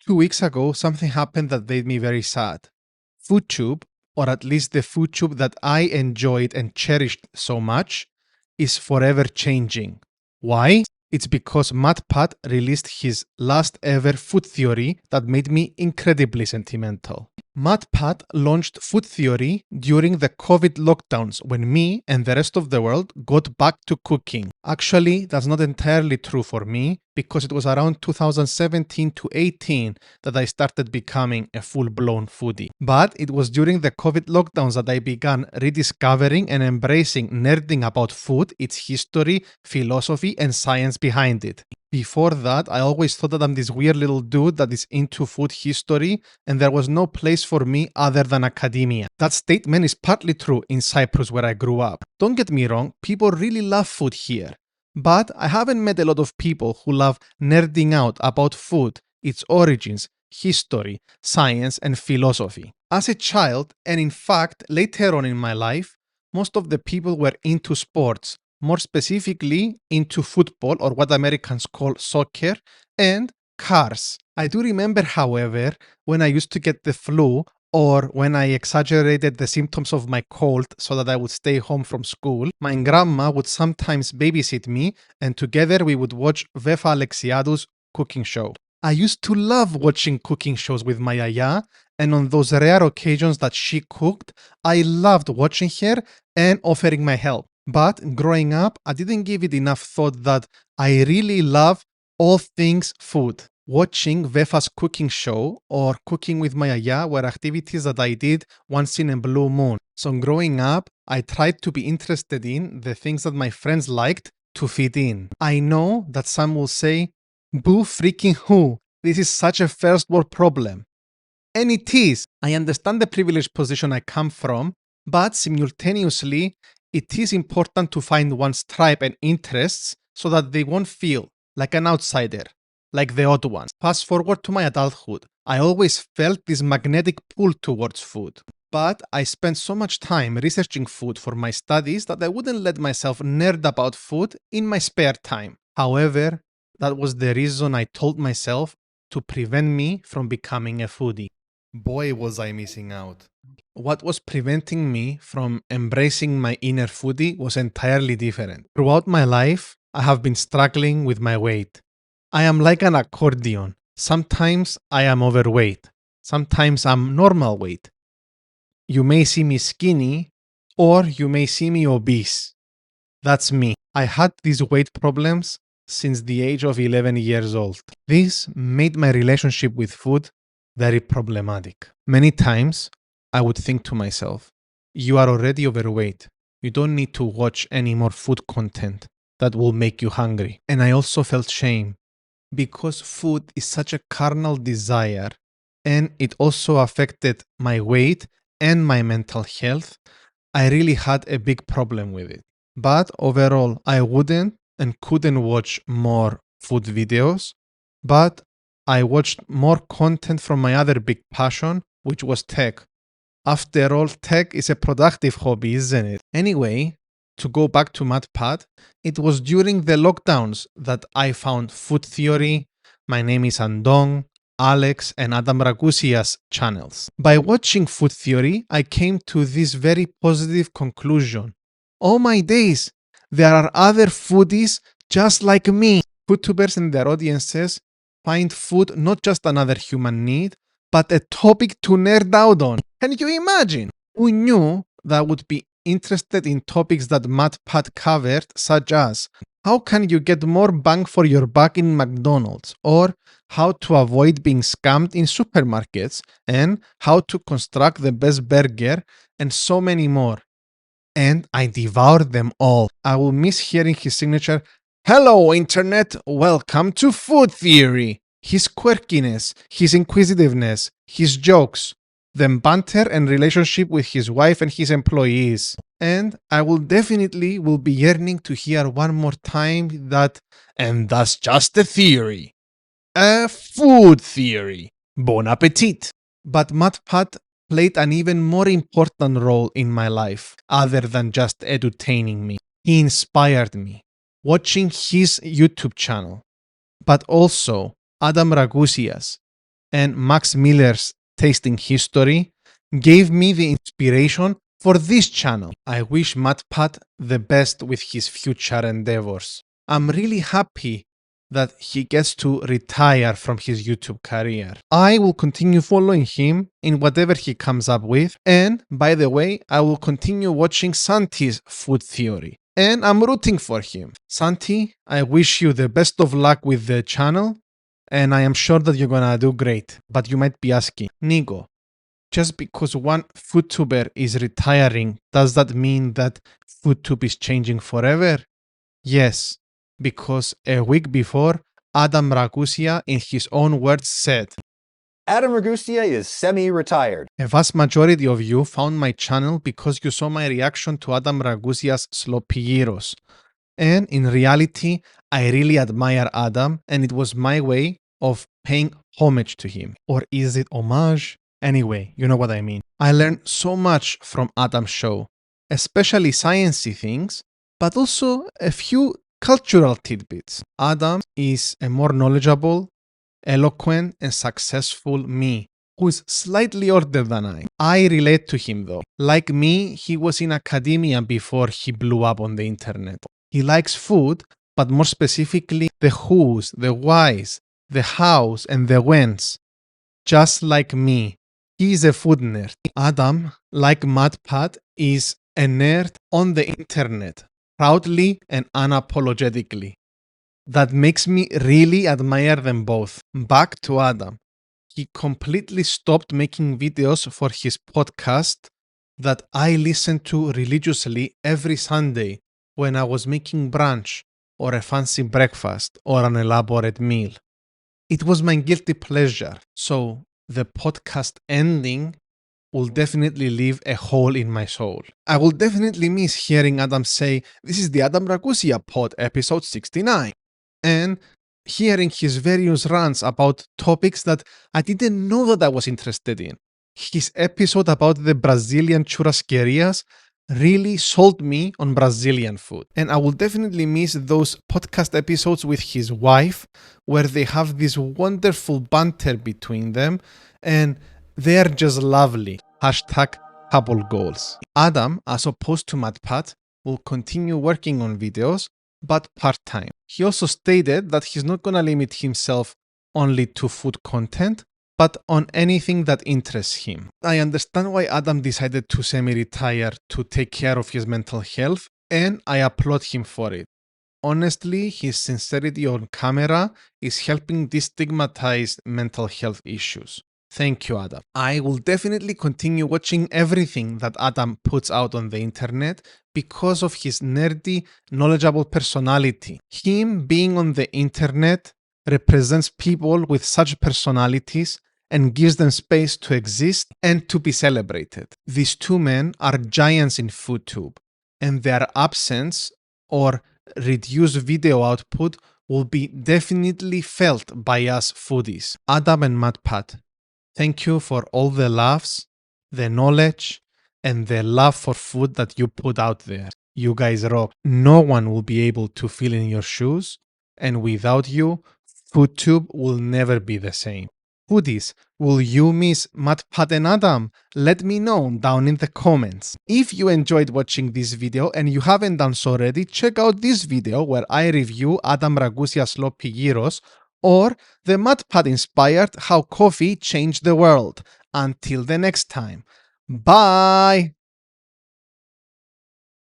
2 weeks ago, something happened that made me very sad. FoodTube, or at least the FoodTube that I enjoyed and cherished so much, is forever changing. Why? It's because MatPat released his last ever food theory that made me incredibly sentimental. MatPat launched food theory during the COVID lockdowns when me and the rest of the world got back to cooking. Actually, that's not entirely true for me because it was around 2017 to 18 that I started becoming a full-blown foodie. But it was during the COVID lockdowns that I began rediscovering and embracing nerding about food, its history, philosophy, and science behind it. Before that, I always thought that I'm this weird little dude that is into food history and there was no place for me other than academia. That statement is partly true in Cyprus where I grew up. Don't get me wrong, people really love food here. But I haven't met a lot of people who love nerding out about food, its origins, history, science, and philosophy. As a child, and in fact later on in my life, most of the people were into sports, more specifically into football or what Americans call soccer, and cars. I do remember, however, when I used to get the flu or when I exaggerated the symptoms of my cold so that I would stay home from school, my grandma would sometimes babysit me and together we would watch Vefa Alexiadou's cooking show. I used to love watching cooking shows with my yaya, and on those rare occasions that she cooked, I loved watching her and offering my help. But growing up, I didn't give it enough thought that I really love all things food. Watching Vefa's cooking show or cooking with my yaya were activities that I did once in a blue moon. So growing up, I tried to be interested in the things that my friends liked to fit in. I know that some will say, boo freaking who? This is such a first world problem. And it is. I understand the privileged position I come from, but simultaneously, it is important to find one's tribe and interests so that they won't feel like an outsider, like the odd ones. Fast forward to my adulthood. I always felt this magnetic pull towards food. But I spent so much time researching food for my studies that I wouldn't let myself nerd about food in my spare time. However, that was the reason I told myself to prevent me from becoming a foodie. Boy, was I missing out. What was preventing me from embracing my inner foodie was entirely different. Throughout my life, I have been struggling with my weight. I am like an accordion. Sometimes I am overweight. Sometimes I'm normal weight. You may see me skinny, or you may see me obese. That's me. I had these weight problems since the age of 11 years old. This made my relationship with food very problematic. Many times, I would think to myself, you are already overweight. You don't need to watch any more food content that will make you hungry. And I also felt shame because food is such a carnal desire and it also affected my weight and my mental health. I really had a big problem with it. But overall, I wouldn't and couldn't watch more food videos, but I watched more content from my other big passion, which was tech. After all, tech is a productive hobby, isn't it? Anyway, to go back to MatPat, it was during the lockdowns that I found Food Theory, My Name is Andong, Alex and Adam Ragusea's channels. By watching Food Theory, I came to this very positive conclusion. Oh my days, there are other foodies just like me. FoodTubers and their audiences find food not just another human need, but a topic to nerd out on. Can you imagine? Who knew that would be interested in topics that MatPat covered, such as how can you get more bang for your buck in McDonald's, or how to avoid being scammed in supermarkets, and how to construct the best burger, and so many more. And I devoured them all. I will miss hearing his signature, "Hello internet, welcome to Food Theory." His quirkiness, his inquisitiveness, his jokes, the banter and relationship with his wife and his employees. And I will be yearning to hear one more time that, and that's just a theory. A food theory. Bon appetit. But MatPat played an even more important role in my life, other than just edutaining me. He inspired me. Watching his YouTube channel, but also Adam Ragusea's, and Max Miller's Tasting History gave me the inspiration for this channel. I wish MatPat the best with his future endeavors. I'm really happy that he gets to retire from his YouTube career. I will continue following him in whatever he comes up with, and by the way, I will continue watching Santi's food theory. And I'm rooting for him. Santi, I wish you the best of luck with the channel, and I am sure that you're gonna do great. But you might be asking, Nico, just because one FoodTuber is retiring, does that mean that FoodTube is changing forever? Yes, because a week before, Adam Ragusea, in his own words, said, Adam Ragusea is semi-retired. a vast majority of you found my channel because you saw my reaction to Adam Ragusea's sloppy gyros. And in reality, I really admire Adam, and it was my way of paying homage to him. Or is it homage? Anyway, you know what I mean. I learned so much from Adam's show, especially sciencey things, but also a few cultural tidbits. Adam is a more knowledgeable, eloquent, and successful me, who is slightly older than I. I relate to him though. Like me, he was in academia before he blew up on the internet. He likes food, but more specifically the who's, the why's, the how's, and the when's. Just like me. He is a food nerd. Adam, like MatPat, is a nerd on the internet, proudly and unapologetically. That makes me really admire them both. Back to Adam. He completely stopped making videos for his podcast that I listened to religiously every Sunday when I was making brunch or a fancy breakfast or an elaborate meal. It was my guilty pleasure, so the podcast ending will definitely leave a hole in my soul. I will definitely miss hearing Adam say, "This is the Adam Ragusea pod, episode 69." And hearing his various rants about topics that I didn't know that I was interested in. His episode about the Brazilian churrasquerias really sold me on Brazilian food. And I will definitely miss those podcast episodes with his wife, where they have this wonderful banter between them, and they're just lovely. Hashtag couple goals. Adam, as opposed to MatPat, will continue working on videos, but part-time. He also stated that he's not going to limit himself only to food content, but on anything that interests him. I understand why Adam decided to semi-retire to take care of his mental health, and I applaud him for it. Honestly, his sincerity on camera is helping destigmatize mental health issues. Thank you, Adam. I will definitely continue watching everything that Adam puts out on the internet because of his nerdy, knowledgeable personality. Him being on the internet represents people with such personalities and gives them space to exist and to be celebrated. These two men are giants in FoodTube, and their absence or reduced video output will be definitely felt by us foodies. Adam and MatPat, thank you for all the laughs, the knowledge, and the love for food that you put out there. You guys rock. No one will be able to fill in your shoes, and without you, FoodTube will never be the same. Foodies, will you miss MatPat and Adam? Let me know down in the comments. If you enjoyed watching this video and you haven't done so already, check out this video where I review Adam Ragusea's sloppy gyros, or the MatPat inspired How Coffee Changed the World. Until the next time. Bye!